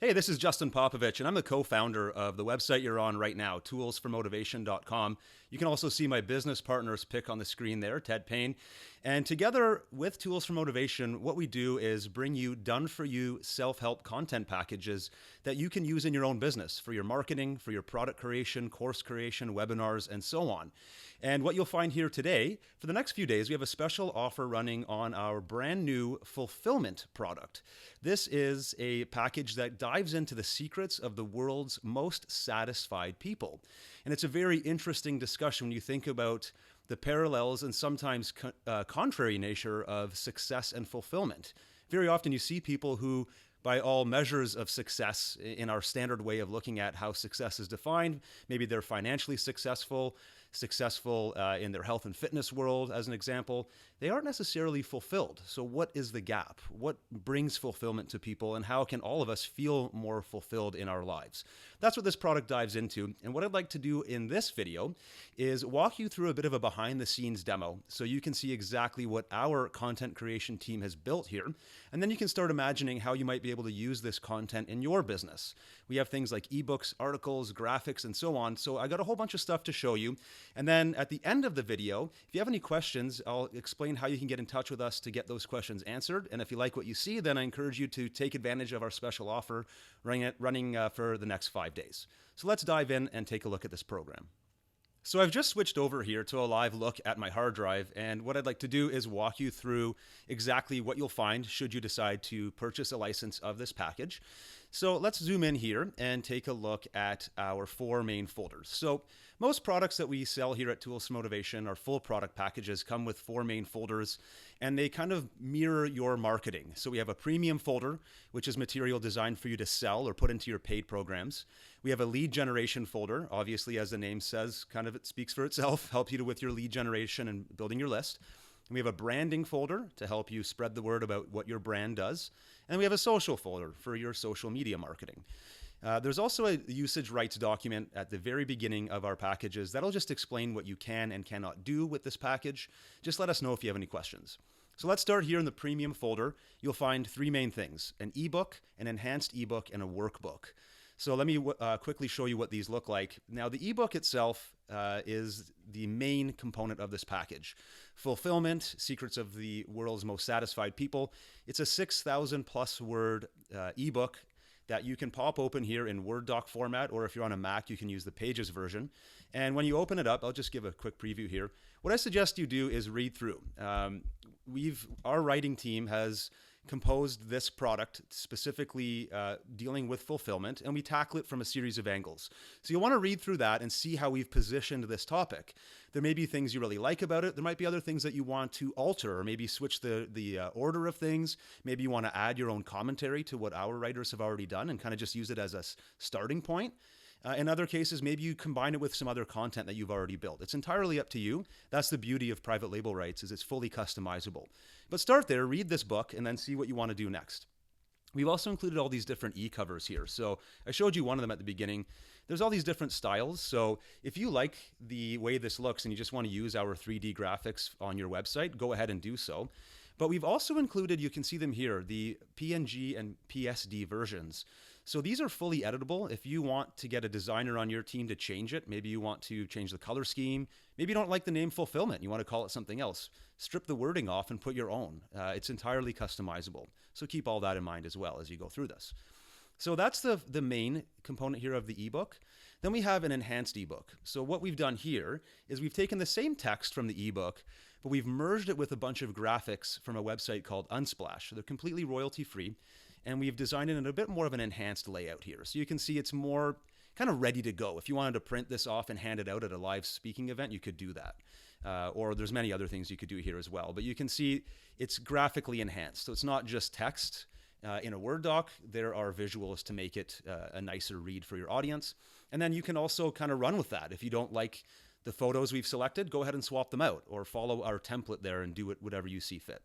Hey, this is Justin Popovich, and I'm the co-founder of the website you're on right now, toolsformotivation.com. You can also see my business partner's pick on the screen there, Ted Payne. And together with Tools for Motivation, what we do is bring you done-for-you self-help content packages that you can use in your own business for your marketing, for your product creation, course creation, webinars, and so on. And what you'll find here today, for the next few days, we have a special offer running on our brand new fulfillment product. This is a package that dives into the secrets of the world's most satisfied people. And it's a very interesting discussion when you think about the parallels and sometimes contrary nature of success and fulfillment. Very often you see people who, by all measures of success in our standard way of looking at how success is defined, maybe they're financially successful in their health and fitness world, as an example, they aren't necessarily fulfilled. So what is the gap? What brings fulfillment to people, and how can all of us feel more fulfilled in our lives? That's what this product dives into. And what I'd like to do in this video is walk you through a bit of a behind the scenes demo so you can see exactly what our content creation team has built here. And then you can start imagining how you might be able to use this content in your business. We have things like ebooks, articles, graphics, and so on. So I got a whole bunch of stuff to show you. And then at the end of the video, if you have any questions, I'll explain how you can get in touch with us to get those questions answered. And if you like what you see, then I encourage you to take advantage of our special offer running for the next 5 days. So let's dive in and take a look at this program. So I've just switched over here to a live look at my hard drive, and what I'd like to do is walk you through exactly what you'll find should you decide to purchase a license of this package. So let's zoom in here and take a look at our 4 main folders. So most products that we sell here at Tools for Motivation, our full product packages, come with 4 main folders, and they kind of mirror your marketing. So we have a premium folder, which is material designed for you to sell or put into your paid programs. We have a lead generation folder, obviously, as the name says, kind of it speaks for itself, help you with your lead generation and building your list. And we have a branding folder to help you spread the word about what your brand does. And we have a social folder for your social media marketing. There's also a usage rights document at the very beginning of our packages that'll just explain what you can and cannot do with this package. Just let us know if you have any questions. So let's start here in the premium folder. You'll find 3 main things: an ebook, an enhanced ebook, and a workbook. So let me quickly show you what these look like. Now, the ebook itself is the main component of this package. Fulfillment, Secrets of the World's Most Satisfied People. It's a 6,000 plus word ebook that you can pop open here in Word doc format, or if you're on a Mac, you can use the Pages version. And when you open it up, I'll just give a quick preview here. What I suggest you do is read through. Our writing team has composed this product specifically dealing with fulfillment, and we tackle it from a series of angles. So you'll want to read through that and see how we've positioned this topic. There may be things you really like about it. There might be other things that you want to alter, or maybe switch the order of things. Maybe you want to add your own commentary to what our writers have already done and kind of just use it as a starting point. In other cases, maybe you combine it with some other content that you've already built. It's entirely up to you. That's the beauty of private label rights, is it's fully customizable. But start there, read this book, and then see what you want to do next. We've also included all these different e-covers here. So I showed you one of them at the beginning. There's all these different styles. So if you like the way this looks and you just want to use our 3D graphics on your website, go ahead and do so. But we've also included, you can see them here, the PNG and PSD versions. So these are fully editable. If you want to get a designer on your team to change it, maybe you want to change the color scheme, maybe you don't like the name fulfillment, you want to call it something else, strip the wording off and put your own. It's entirely customizable. So keep all that in mind as well as you go through this. So that's the main component here of the ebook. Then we have an enhanced ebook. So what we've done here is we've taken the same text from the ebook, but we've merged it with a bunch of graphics from a website called Unsplash. So they're completely royalty free. And we've designed it in a bit more of an enhanced layout here. So you can see it's more kind of ready to go. If you wanted to print this off and hand it out at a live speaking event, you could do that. Or there's many other things you could do here as well. But you can see it's graphically enhanced. So it's not just text in a Word doc. There are visuals to make it a nicer read for your audience. And then you can also kind of run with that. If you don't like the photos we've selected, go ahead and swap them out or follow our template there and do it whatever you see fit.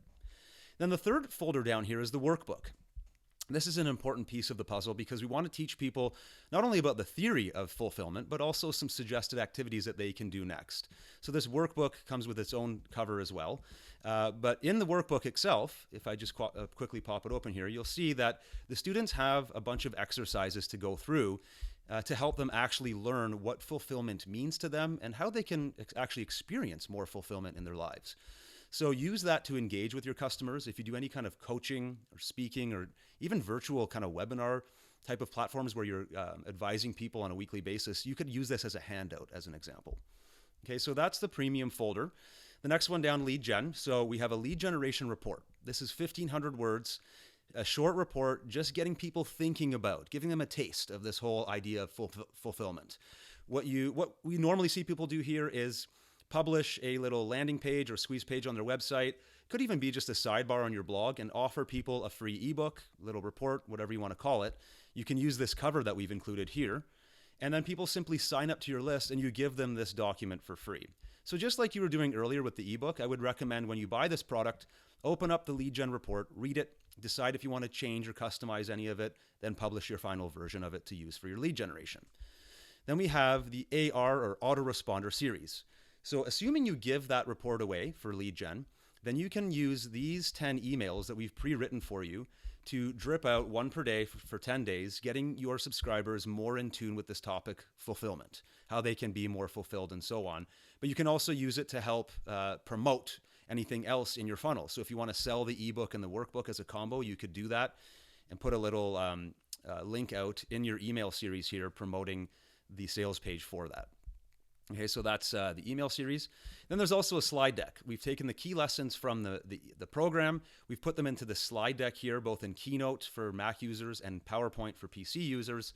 Then the third folder down here is the workbook. This is an important piece of the puzzle because we want to teach people not only about the theory of fulfillment, but also some suggested activities that they can do next. So this workbook comes with its own cover as well. But in the workbook itself, if I just quickly pop it open here, you'll see that the students have a bunch of exercises to go through to help them actually learn what fulfillment means to them and how they can actually experience more fulfillment in their lives. So use that to engage with your customers. If you do any kind of coaching or speaking or even virtual kind of webinar type of platforms where you're advising people on a weekly basis, you could use this as a handout as an example. Okay, so that's the premium folder. The next one down, lead gen. So we have a lead generation report. This is 1,500 words, a short report, just getting people thinking about, giving them a taste of this whole idea of fulfillment. What we normally see people do here is publish a little landing page or squeeze page on their website. Could even be just a sidebar on your blog and offer people a free ebook, little report, whatever you want to call it. You can use this cover that we've included here. And then people simply sign up to your list and you give them this document for free. So just like you were doing earlier with the ebook, I would recommend when you buy this product, open up the lead gen report, read it, decide if you want to change or customize any of it, then publish your final version of it to use for your lead generation. Then we have the AR or autoresponder series. So assuming you give that report away for lead gen, then you can use these 10 emails that we've pre-written for you to drip out one per day for 10 days, getting your subscribers more in tune with this topic, fulfillment, how they can be more fulfilled and so on. But you can also use it to help promote anything else in your funnel. So if you want to sell the ebook and the workbook as a combo, you could do that and put a little link out in your email series here promoting the sales page for that. Okay, so that's the email series. Then there's also a slide deck. We've taken the key lessons from the program. We've put them into the slide deck here, both in Keynote for Mac users and PowerPoint for PC users.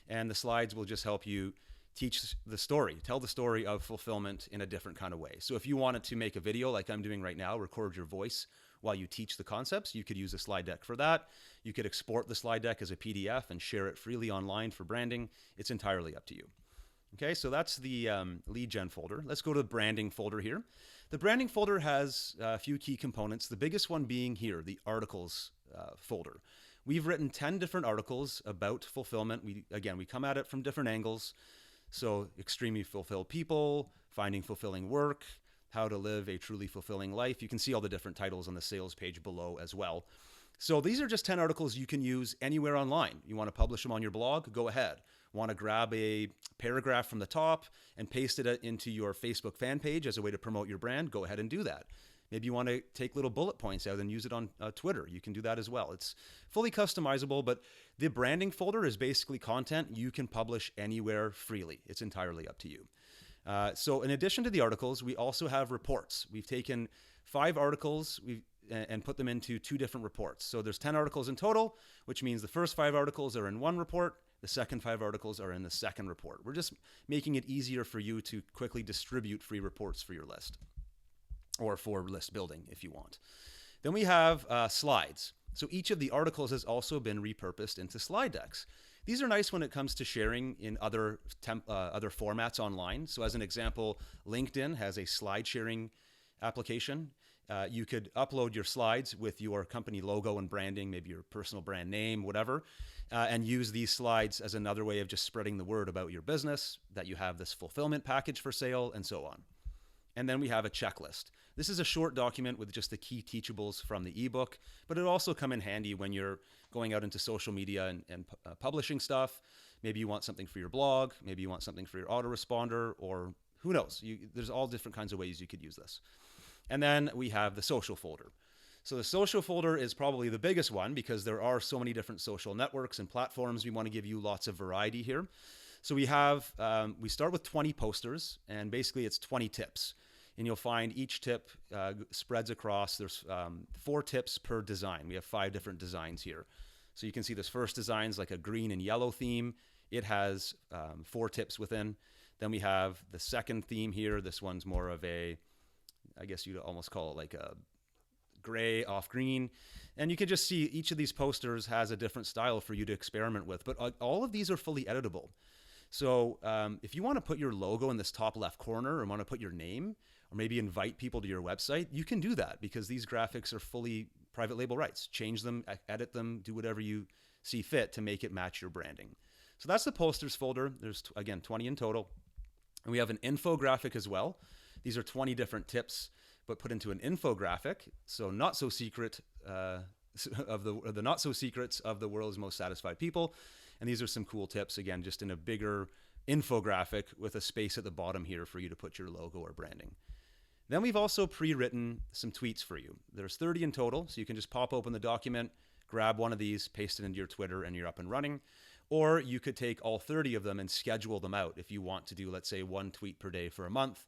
And the slides will just help you teach the story, tell the story of fulfillment in a different kind of way. So if you wanted to make a video like I'm doing right now, record your voice while you teach the concepts, you could use a slide deck for that. You could export the slide deck as a PDF and share it freely online for branding. It's entirely up to you. Okay, so that's the lead gen folder. Let's go to the branding folder here. The branding folder has a few key components, the biggest one being here, the articles folder. We've written 10 different articles about fulfillment. We come at it from different angles. So extremely fulfilled people, finding fulfilling work, how to live a truly fulfilling life. You can see all the different titles on the sales page below as well. So these are just 10 articles you can use anywhere online. You want to publish them on your blog? Go ahead. Want to grab a paragraph from the top and paste it into your Facebook fan page as a way to promote your brand? Go ahead and do that. Maybe you want to take little bullet points out and use it on Twitter. You can do that as well. It's fully customizable, but the branding folder is basically content you can publish anywhere freely. It's entirely up to you. So in addition to the articles, we also have reports. We've taken 5 articles and put them into 2 different reports. So there's 10 articles in total, which means the first 5 articles are in one report. The second 5 articles are in the second report. We're just making it easier for you to quickly distribute free reports for your list or for list building if you want. Then we have slides. So each of the articles has also been repurposed into slide decks. These are nice when it comes to sharing in other formats online. So as an example, LinkedIn has a slide sharing application. You could upload your slides with your company logo and branding, maybe your personal brand name, whatever, and use these slides as another way of just spreading the word about your business, that you have this fulfillment package for sale, and so on. And then we have a checklist. This is a short document with just the key teachables from the ebook, but it'll also come in handy when you're going out into social media and publishing stuff. Maybe you want something for your blog, maybe you want something for your autoresponder, or who knows? There's all different kinds of ways you could use this. And then we have the social folder. So the social folder is probably the biggest one because there are so many different social networks and platforms. We want to give you lots of variety here. So we start with 20 posters, and basically it's 20 tips. And you'll find each tip spreads across. There's 4 tips per design. We have 5 different designs here. So you can see this first design is like a green and yellow theme. It has 4 tips within. Then we have the second theme here. This one's more of a, I guess you'd almost call it like a gray off green. And you can just see each of these posters has a different style for you to experiment with. But all of these are fully editable. So if you want to put your logo in this top left corner or want to put your name or maybe invite people to your website, you can do that because these graphics are fully private label rights. Change them, edit them, do whatever you see fit to make it match your branding. So that's the posters folder. There's, again, 20 in total. And we have an infographic as well. These are 20 different tips, but put into an infographic. So not so secret of the not so secrets of the world's most satisfied people. And these are some cool tips, again, just in a bigger infographic with a space at the bottom here for you to put your logo or branding. Then we've also pre-written some tweets for you. There's 30 in total, so you can just pop open the document, grab one of these, paste it into your Twitter, and you're up and running. Or you could take all 30 of them and schedule them out if you want to do, let's say, 1 tweet per day for a month,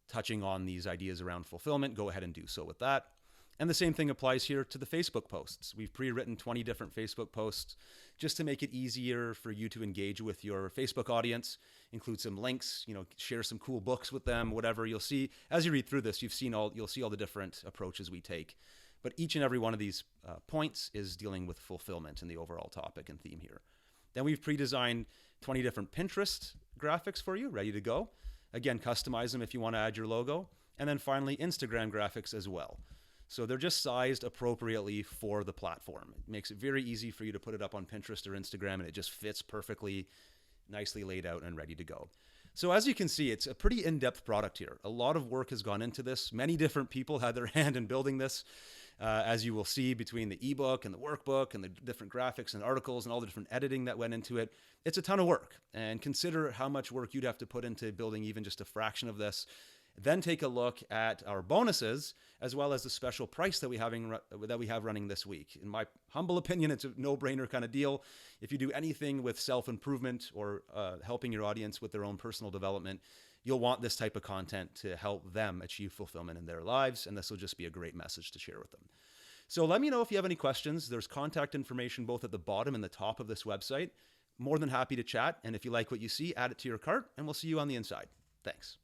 touching on these ideas around fulfillment. Go ahead and do so with that. And the same thing applies here to the Facebook posts. We've pre-written 20 different Facebook posts just to make it easier for you to engage with your Facebook audience, include some links, share some cool books with them, whatever. You'll see as you read through this, you'll see all the different approaches we take. But each and every one of these points is dealing with fulfillment and the overall topic and theme here. Then we've pre-designed 20 different Pinterest graphics for you, ready to go. Again, customize them if you want to add your logo. And then finally, Instagram graphics as well. So they're just sized appropriately for the platform. It makes it very easy for you to put it up on Pinterest or Instagram, and it just fits perfectly, nicely laid out and ready to go. So as you can see, it's a pretty in-depth product here. A lot of work has gone into this. Many different people had their hand in building this. As you will see, between the ebook and the workbook and the different graphics and articles and all the different editing that went into it, it's a ton of work. And consider how much work you'd have to put into building even just a fraction of this. Then take a look at our bonuses, as well as the special price that we have running this week. In my humble opinion, it's a no-brainer kind of deal. If you do anything with self-improvement or helping your audience with their own personal development, you'll want this type of content to help them achieve fulfillment in their lives, and this will just be a great message to share with them. So let me know if you have any questions. There's contact information both at the bottom and the top of this website. More than happy to chat, and if you like what you see, add it to your cart, and we'll see you on the inside. Thanks.